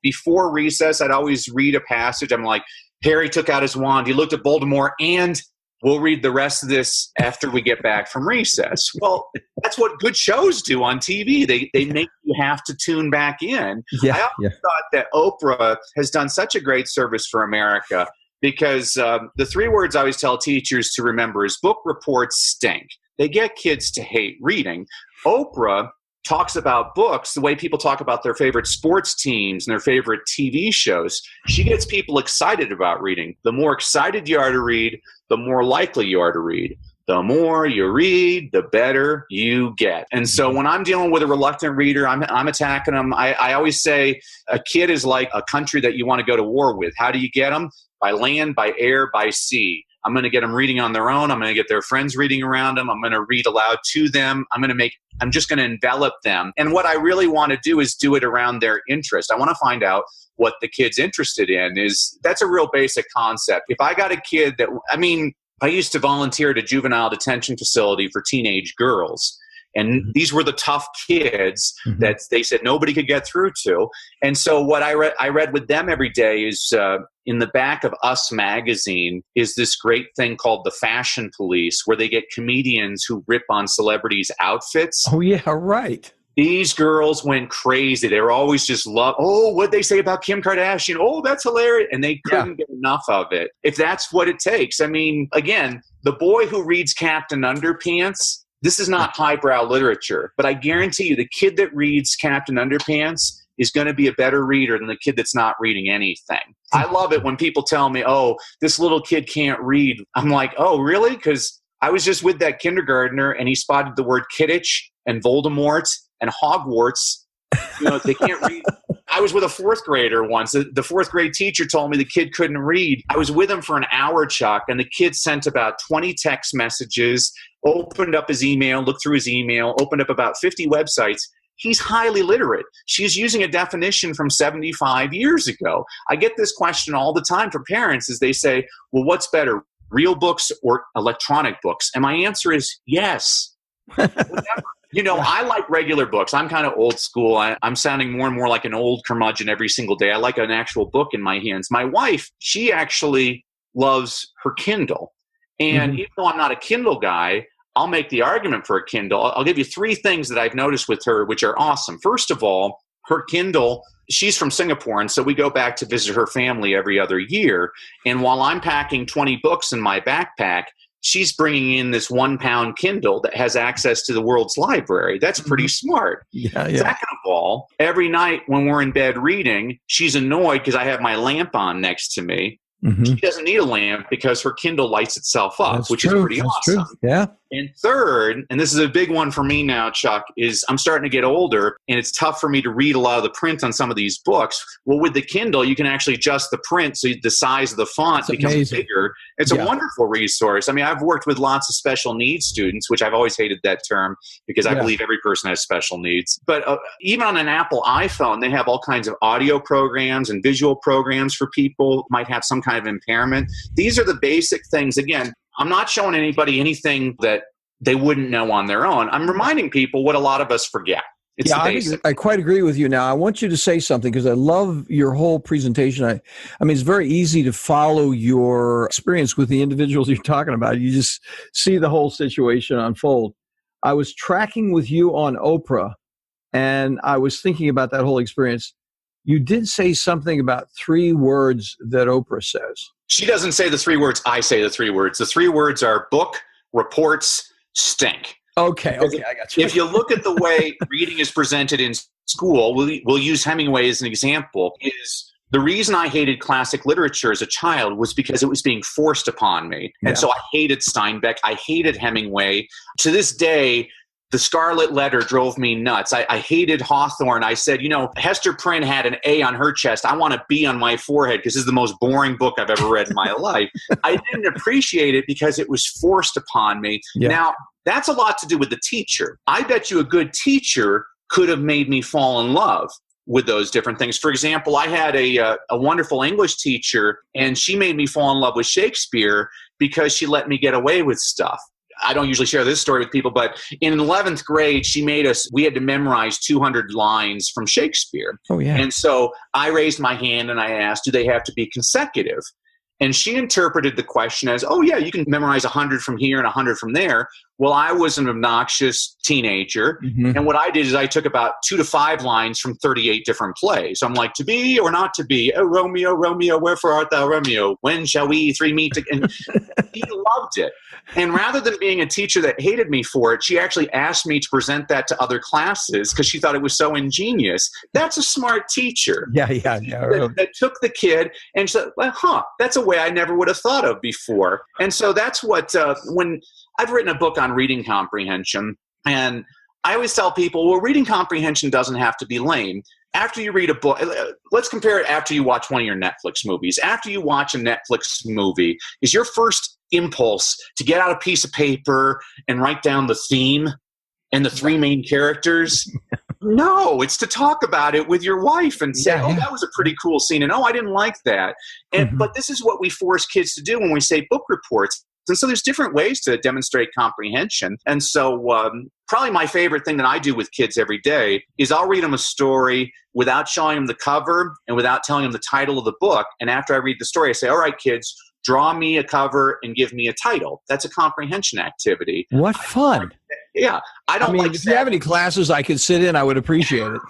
Before recess, I'd always read a passage. I'm like, Harry took out his wand, he looked at Voldemort, and we'll read the rest of this after we get back from recess. Well, that's what good shows do on TV. They make you have to tune back in. Yeah, I always thought that Oprah has done such a great service for America, because the 3 words I always tell teachers to remember is book reports stink. They get kids to hate reading. Oprah talks about books the way people talk about their favorite sports teams and their favorite TV shows. She gets people excited about reading. The more excited you are to read, the more likely you are to read. The more you read, the better you get. And so when I'm dealing with a reluctant reader, I'm attacking them. I always say a kid is like a country that you want to go to war with. How do you get them? By land, by air, by sea. I'm going to get them reading on their own. I'm going to get their friends reading around them. I'm going to read aloud to them. I'm just going to envelop them. And what I really want to do is do it around their interest. I want to find out what the kid's interested in. That's a real basic concept. If I got a kid I used to volunteer at a juvenile detention facility for teenage girls. And these were the tough kids that they said nobody could get through to. And so what I read with them every day is in the back of Us magazine is this great thing called The Fashion Police, where they get comedians who rip on celebrities' outfits. Oh, yeah, right. These girls went crazy. They were always just what'd they say about Kim Kardashian? Oh, that's hilarious. And they couldn't get enough of it. If that's what it takes. Again, the boy who reads Captain Underpants, this is not highbrow literature, but I guarantee you the kid that reads Captain Underpants is going to be a better reader than the kid that's not reading anything. I love it when people tell me, oh, this little kid can't read. I'm like, oh, really? Because I was just with that kindergartner and he spotted the word Kidditch and Voldemort and Hogwarts. They can't read. I was with a 4th grader once. The 4th grade teacher told me the kid couldn't read. I was with him for an hour, Chuck, and the kid sent about 20 text messages, opened up his email, looked through his email, opened up about 50 websites. he's highly literate. She's using a definition from 75 years ago. I get this question all the time from parents as they say, well, what's better, real books or electronic books? And my answer is yes. I like regular books. I'm kind of old school. I'm sounding more and more like an old curmudgeon every single day. I like an actual book in my hands. My wife, she actually loves her Kindle. And even though I'm not a Kindle guy, I'll make the argument for a Kindle. I'll give you 3 things that I've noticed with her, which are awesome. First of all, her Kindle, she's from Singapore, and so we go back to visit her family every other year. And while I'm packing 20 books in my backpack, she's bringing in this 1-pound Kindle that has access to the world's library. That's pretty smart. Yeah. Second of all, every night when we're in bed reading, she's annoyed because I have my lamp on next to me. She doesn't need a lamp because her Kindle lights itself up, which is pretty awesome. Yeah. And third, and this is a big one for me now, Chuck, is I'm starting to get older and it's tough for me to read a lot of the print on some of these books. Well, with the Kindle, you can actually adjust the print so the size of the font becomes bigger. It's a wonderful resource. I mean, I've worked with lots of special needs students, which I've always hated that term because I believe every person has special needs. But even on an Apple iPhone, they have all kinds of audio programs and visual programs for people who might have some kind of impairment. These are the basic things. Again, I'm not showing anybody anything that they wouldn't know on their own. I'm reminding people what a lot of us forget. It's the basic. I quite agree with you. Now, I want you to say something because I love your whole presentation. I mean, it's very easy to follow your experience with the individuals you're talking about. You just see the whole situation unfold. I was tracking with you on Oprah, and I was thinking about that whole experience. You did say something about 3 words that Oprah says. She doesn't say the 3 words. I say the 3 words. The 3 words are book, reports, stink. Okay, I got you. If you look at the way reading is presented in school, we'll use Hemingway as an example, is the reason I hated classic literature as a child was because it was being forced upon me. And so I hated Steinbeck. I hated Hemingway. To this day, The Scarlet Letter drove me nuts. I hated Hawthorne. I said, Hester Prynne had an A on her chest. I want a B on my forehead because this is the most boring book I've ever read in my life. I didn't appreciate it because it was forced upon me. Yeah. Now, that's a lot to do with the teacher. I bet you a good teacher could have made me fall in love with those different things. For example, I had a wonderful English teacher, and she made me fall in love with Shakespeare because she let me get away with stuff. I don't usually share this story with people, but in 11th grade, we had to memorize 200 lines from Shakespeare. Oh, yeah. And so I raised my hand and I asked, do they have to be consecutive? And she interpreted the question as, oh, yeah, you can memorize 100 from here and 100 from there. Well, I was an obnoxious teenager. And what I did is I took about 2 to 5 lines from 38 different plays. I'm like, to be or not to be? Oh, Romeo, Romeo, wherefore art thou, Romeo? When shall we 3 meet again? And he loved it. And rather than being a teacher that hated me for it, she actually asked me to present that to other classes because she thought it was so ingenious. That's a smart teacher. Yeah. That took the kid and said, well, that's a way I never would have thought of before. And so that's what, when I've written a book on reading comprehension, and I always tell people, well, reading comprehension doesn't have to be lame. After you read a book, let's compare it after you watch one of your Netflix movies. After you watch a Netflix movie, is your first impulse to get out a piece of paper and write down the theme and the 3 main characters? No, it's to talk about it with your wife and say, oh, that was a pretty cool scene. And, oh, I didn't like that. And But this is what we force kids to do when we say book reports. And so there's different ways to demonstrate comprehension. And so probably my favorite thing that I do with kids every day is I'll read them a story without showing them the cover and without telling them the title of the book. And after I read the story, I say, all right, kids, draw me a cover and give me a title. That's a comprehension activity. What fun. Yeah. I mean, if you have any classes I could sit in, I would appreciate it.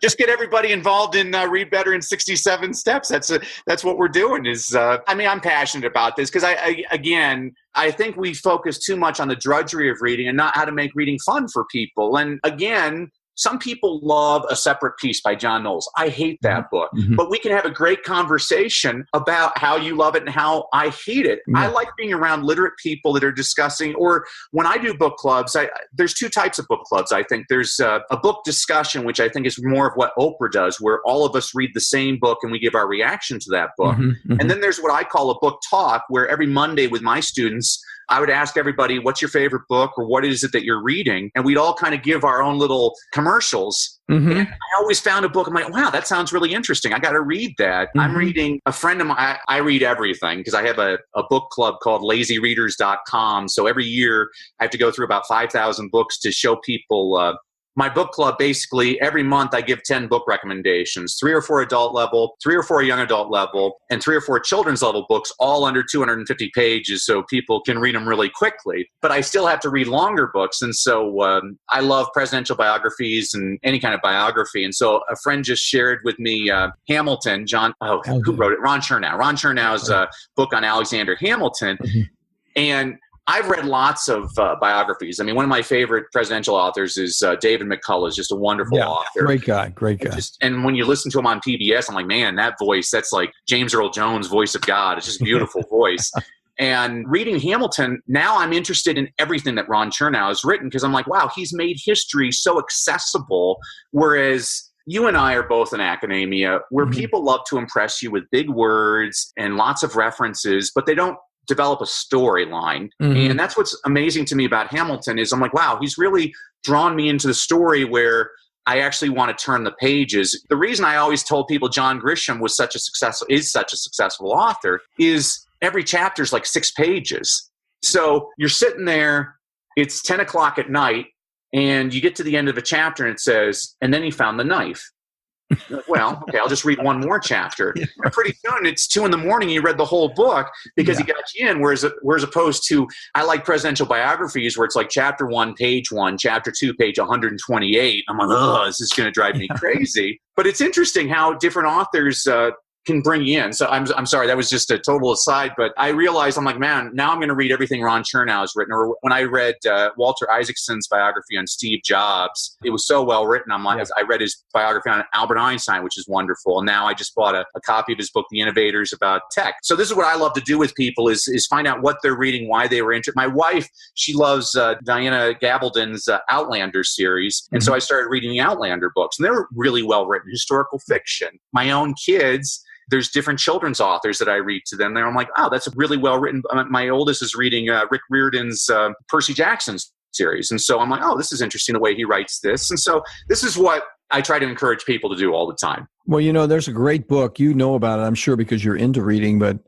Just get everybody involved in Read Better in 67 Steps. That's what we're doing. I'm passionate about this because I think we focus too much on the drudgery of reading and not how to make reading fun for people. And again, some people love A Separate Peace by John Knowles. I hate that book. But we can have a great conversation about how you love it and how I hate it. I like being around literate people that are discussing, or when I do book clubs, there's 2 types of book clubs, I think. There's a book discussion, which I think is more of what Oprah does, where all of us read the same book and we give our reaction to that book. And then there's what I call a book talk, where every Monday with my students, I would ask everybody, what's your favorite book or what is it that you're reading? And we'd all kind of give our own little commercial commercials. Mm-hmm. And I always found a book. I'm like, wow, that sounds really interesting. I got to read that. Mm-hmm. I'm reading a friend of mine. I read everything because I have a book club called lazyreaders.com. So every year I have to go through about 5,000 books to show people. My book club, basically, every month I give 10 book recommendations, 3 or 4 adult level, 3 or 4 young adult level, and 3 or 4 children's level books, all under 250 pages so people can read them really quickly. But I still have to read longer books. And so I love presidential biographies and any kind of biography. And so a friend just shared with me Hamilton, who wrote it? Ron Chernow's. Ron Chernow's book on Alexander Hamilton. Mm-hmm. And I've read lots of biographies. I mean, one of my favorite presidential authors is David McCullough, just a wonderful author. Great guy. And when you listen to him on PBS, I'm like, man, that voice, that's like James Earl Jones' voice of God. It's just a beautiful voice. And reading Hamilton, now I'm interested in everything that Ron Chernow has written because I'm like, wow, he's made history so accessible, whereas you and I are both in academia where mm-hmm. people love to impress you with big words and lots of references, but they don't develop a storyline. Mm-hmm. And that's what's amazing to me about Hamilton is I'm like, wow, he's really drawn me into the story where I actually want to turn the pages. The reason I always told people John Grisham is such a successful author is every chapter is like 6 pages. So you're sitting there, it's 10 o'clock at night, and you get to the end of the chapter and it says, and then he found the knife. Well, okay, I'll just read one more chapter. Yeah. And pretty soon it's 2 a.m. and you read the whole book because he got you in. Whereas opposed to, I like presidential biographies where it's like chapter 1, page 1, chapter 2, page 128. I'm like, oh, this is going to drive me crazy. But it's interesting how different authors can bring you in. So I'm sorry, that was just a total aside, but I realized I'm like, man, now I'm going to read everything Ron Chernow has written. Or when I read Walter Isaacson's biography on Steve Jobs, it was so well written. I'm like, I read his biography on Albert Einstein, which is wonderful. And now I just bought a copy of his book, The Innovators, about tech. So this is what I love to do with people is find out what they're reading, why they were interested. My wife, she loves Diana Gabaldon's Outlander series. And so I started reading the Outlander books, and they're really well written, historical fiction. My own kids, there's different children's authors that I read to them. I'm like, oh, that's a really well written. My oldest is reading Rick Riordan's Percy Jackson's series. And so I'm like, oh, this is interesting the way he writes this. And so this is what I try to encourage people to do all the time. Well, there's a great book. You know about it, I'm sure, because you're into reading. But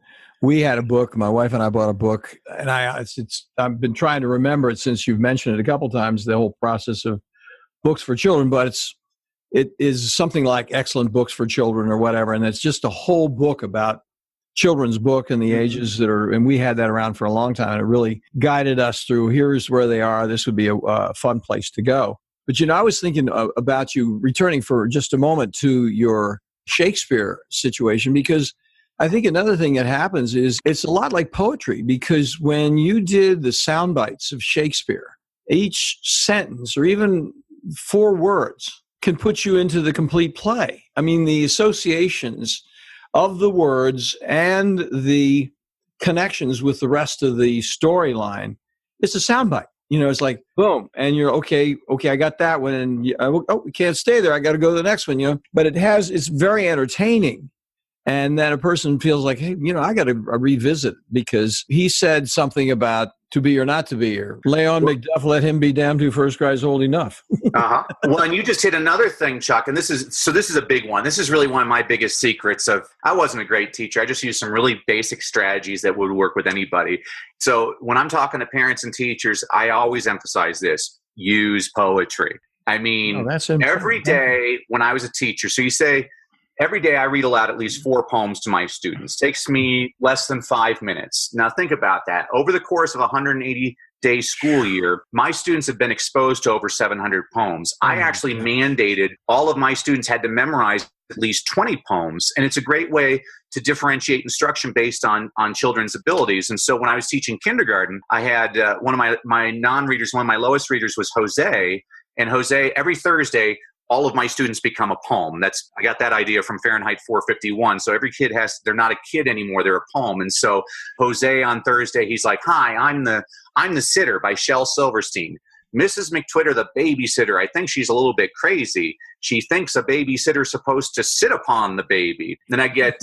we had a book. My wife and I bought a book. And I've been trying to remember it since you've mentioned it a couple of times, the whole process of books for children. But it is something like Excellent Books for Children or whatever. And it's just a whole book about children's book and the ages that are, and we had that around for a long time. And it really guided us through, here's where they are. This would be a fun place to go. But, I was thinking about you returning for just a moment to your Shakespeare situation, because I think another thing that happens is it's a lot like poetry, because when you did the sound bites of Shakespeare, each sentence or even 4 words can put you into the complete play. I mean, the associations of the words and the connections with the rest of the storyline, it's a soundbite. It's like, boom, and you're, okay, I got that one, and we can't stay there. I got to go to the next one, But it's very entertaining. And then a person feels like, hey, I got to revisit because he said something about to be or not to be, or Leon Macduff, let him be damned who first cries old enough. Uh-huh. Well, and you just hit another thing, Chuck, and this is a big one. This is really one of my biggest secrets I wasn't a great teacher. I just used some really basic strategies that would work with anybody. So when I'm talking to parents and teachers, I always emphasize this: use poetry. I mean, every day when I was a teacher, so you say, every day I read aloud at least 4 poems to my students. Takes me less than 5 minutes. Now think about that. Over the course of a 180-day school year, my students have been exposed to over 700 poems. I actually mandated all of my students had to memorize at least 20 poems. And it's a great way to differentiate instruction based on children's abilities. And so when I was teaching kindergarten, I had one of my non-readers, one of my lowest readers was Jose. And Jose, every Thursday, all of my students become a poem. I got that idea from Fahrenheit 451. So every kid they're not a kid anymore, they're a poem. And so Jose on Thursday, he's like, hi, I'm the Sitter by Shel Silverstein. Mrs. McTwitter, the babysitter, I think she's a little bit crazy. She thinks a babysitter's supposed to sit upon the baby. Then I get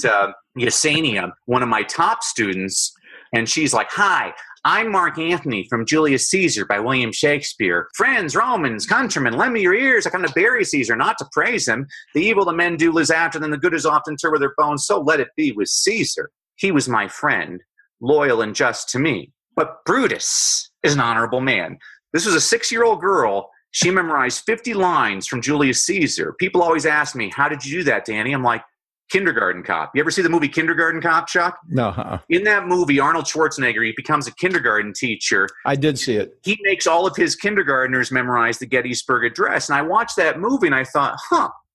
Yesenia, one of my top students, and she's like, hi, I'm Mark Antony from Julius Caesar by William Shakespeare. Friends, Romans, countrymen, lend me your ears. I come to bury Caesar, not to praise him. The evil that men do lives after them. The good is often interred with their bones. So let it be with Caesar. He was my friend, loyal and just to me. But Brutus is an honorable man. This was a 6-year-old girl. She memorized 50 lines from Julius Caesar. People always ask me, how did you do that, Danny? I'm like, Kindergarten Cop. You ever see the movie Kindergarten Cop, Chuck? No. In that movie, Arnold Schwarzenegger, he becomes a kindergarten teacher. I did see it. He makes all of his kindergartners memorize the Gettysburg Address. And I watched that movie and I thought,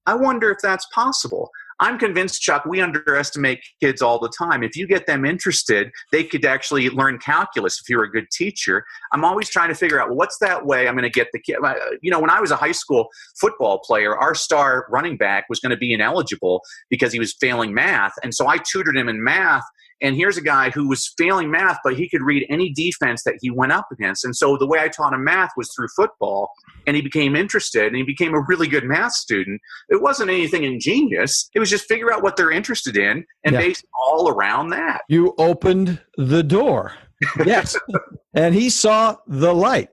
I wonder if that's possible. I'm convinced, Chuck, we underestimate kids all the time. If you get them interested, they could actually learn calculus if you're a good teacher. I'm always trying to figure out, well, what's that way I'm going to get the kid? When I was a high school football player, our star running back was going to be ineligible because he was failing math. And so I tutored him in math. And here's a guy who was failing math, but he could read any defense that he went up against. And so the way I taught him math was through football. And he became interested, and he became a really good math student. It wasn't anything ingenious. It was just figure out what they're interested in and base it all around that. You opened the door. Yes. And he saw the light.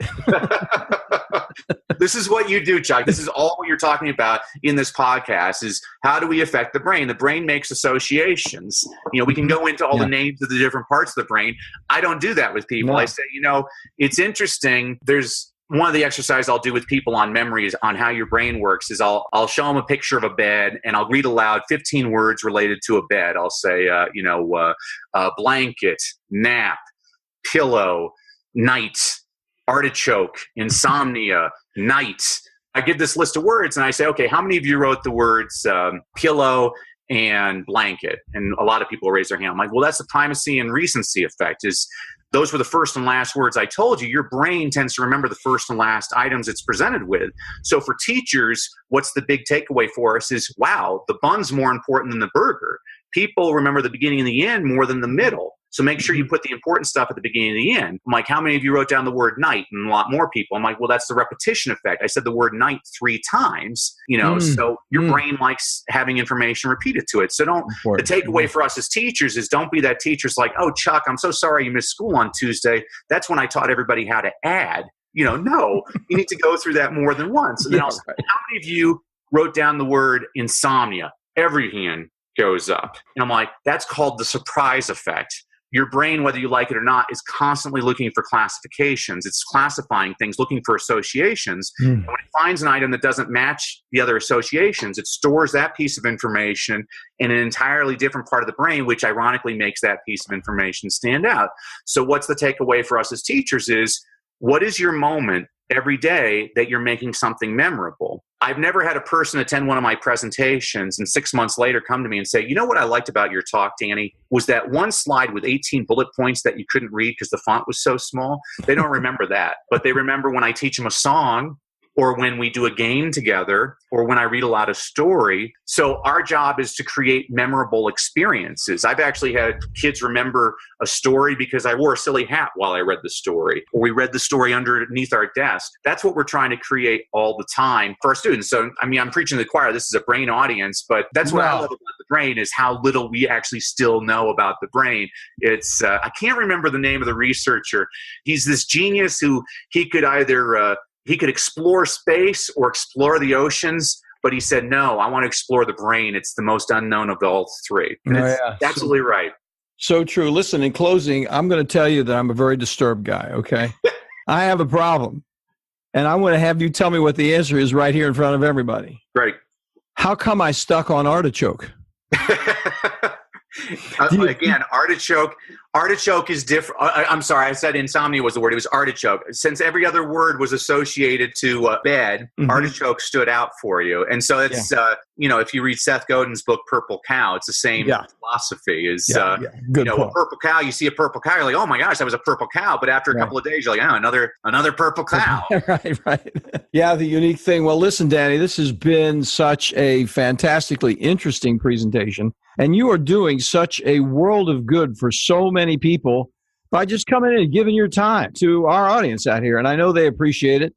This is what you do, Chuck. This is all what you're talking about in this podcast is how do we affect the brain? The brain makes associations. We can go into all the names of the different parts of the brain. I don't do that with people. No. I say, it's interesting. There's one of the exercises I'll do with people on memories on how your brain works is I'll show them a picture of a bed and I'll read aloud 15 words related to a bed. I'll say, blanket, nap, pillow, night, artichoke, insomnia, night. I give this list of words and I say, okay, how many of you wrote the words pillow and blanket? And a lot of people raise their hand. I'm like, well, that's the primacy and recency effect is those were the first and last words I told you. Your brain tends to remember the first and last items it's presented with. So for teachers, what's the big takeaway for us is, wow, the bun's more important than the burger. People remember the beginning and the end more than the middle. So make sure you put the important stuff at the beginning and the end. I'm like, how many of you wrote down the word night? And a lot more people. I'm like, well, that's the repetition effect. I said the word night 3 times, so your brain likes having information repeated to it. So the takeaway for us as teachers is don't be that teacher's like, oh, Chuck, I'm so sorry you missed school on Tuesday. That's when I taught everybody how to add. No, you need to go through that more than once. And then I'll say, how many of you wrote down the word insomnia? Every hand goes up. And I'm like, that's called the surprise effect. Your brain, whether you like it or not, is constantly looking for classifications. It's classifying things, looking for associations. And when it finds an item that doesn't match the other associations, it stores that piece of information in an entirely different part of the brain, which ironically makes that piece of information stand out. So what's the takeaway for us as teachers is, what is your moment every day that you're making something memorable? I've never had a person attend one of my presentations and 6 months later come to me and say, you know what I liked about your talk, Danny, was that one slide with 18 bullet points that you couldn't read because the font was so small. They don't remember that, but they remember when I teach them a song or when we do a game together, or when I read aloud a story. So our job is to create memorable experiences. I've actually had kids remember a story because I wore a silly hat while I read the story, or we read the story underneath our desk. That's what we're trying to create all the time for our students. So, I'm preaching to the choir. This is a brain audience, but that's what I love about the brain is how little we actually still know about the brain. It's, I can't remember the name of the researcher. He's this genius who he could either, he could explore space or explore the oceans, but he said, no, I want to explore the brain. It's the most unknown of all 3. And it's absolutely right. So true. Listen, in closing, I'm going to tell you that I'm a very disturbed guy, okay? I have a problem, and I'm going to have you tell me what the answer is right here in front of everybody. Great. How come I stuck on artichoke? Again, artichoke is different. I'm sorry, I said insomnia was the word. It was artichoke. Since every other word was associated to bed, artichoke stood out for you. And so it's, if you read Seth Godin's book, Purple Cow, it's the same philosophy. A purple cow, you see a purple cow, you're like, oh my gosh, that was a purple cow. But after a couple of days, you're like, oh, another purple cow. Right. Yeah, the unique thing. Well, listen, Danny, this has been such a fantastically interesting presentation. And you are doing such a world of good for so many people by just coming in and giving your time to our audience out here. And I know they appreciate it.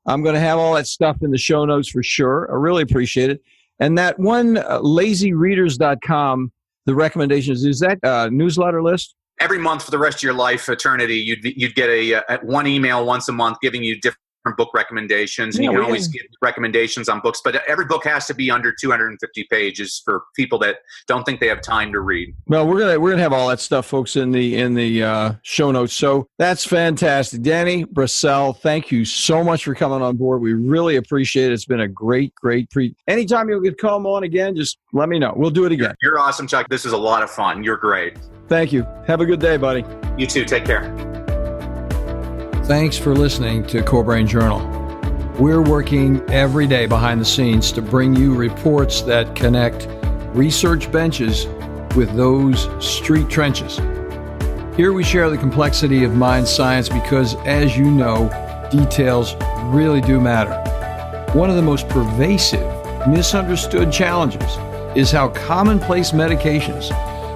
I'm going to have all that stuff in the show notes for sure. I really appreciate it. And that one, lazyreaders.com, the recommendations, is that newsletter list? every month for the rest of your life, eternity, you'd get a one email once a month giving you different book recommendations. And you can always give recommendations on books, but every book has to be under 250 pages for people that don't think they have time to read. Well, we're gonna have all that stuff, folks, in the show notes. So that's fantastic. Danny Brassell, thank you so much for coming on board. We really appreciate it. It's been a great anytime you could come on again, just let me know. We'll do it again. You're awesome, Chuck. This is a lot of fun. You're great. Thank you. Have a good day, buddy. You too. Take care. Thanks for listening to CoreBrain Journal. We're working every day behind the scenes to bring you reports that connect research benches with those street trenches. Here we share the complexity of mind science because, as you know, details really do matter. One of the most pervasive, misunderstood challenges is how commonplace medications,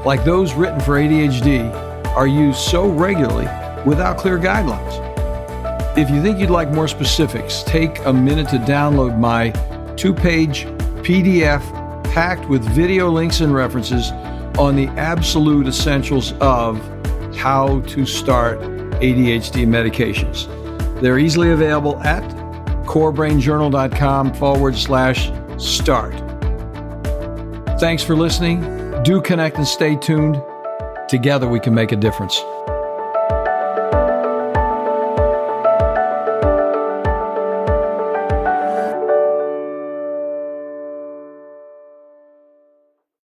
like those written for ADHD, are used so regularly without clear guidelines. If you think you'd like more specifics, take a minute to download my 2-page PDF packed with video links and references on the absolute essentials of how to start ADHD medications. They're easily available at corebrainjournal.com/start. Thanks for listening. Do connect and stay tuned. Together we can make a difference.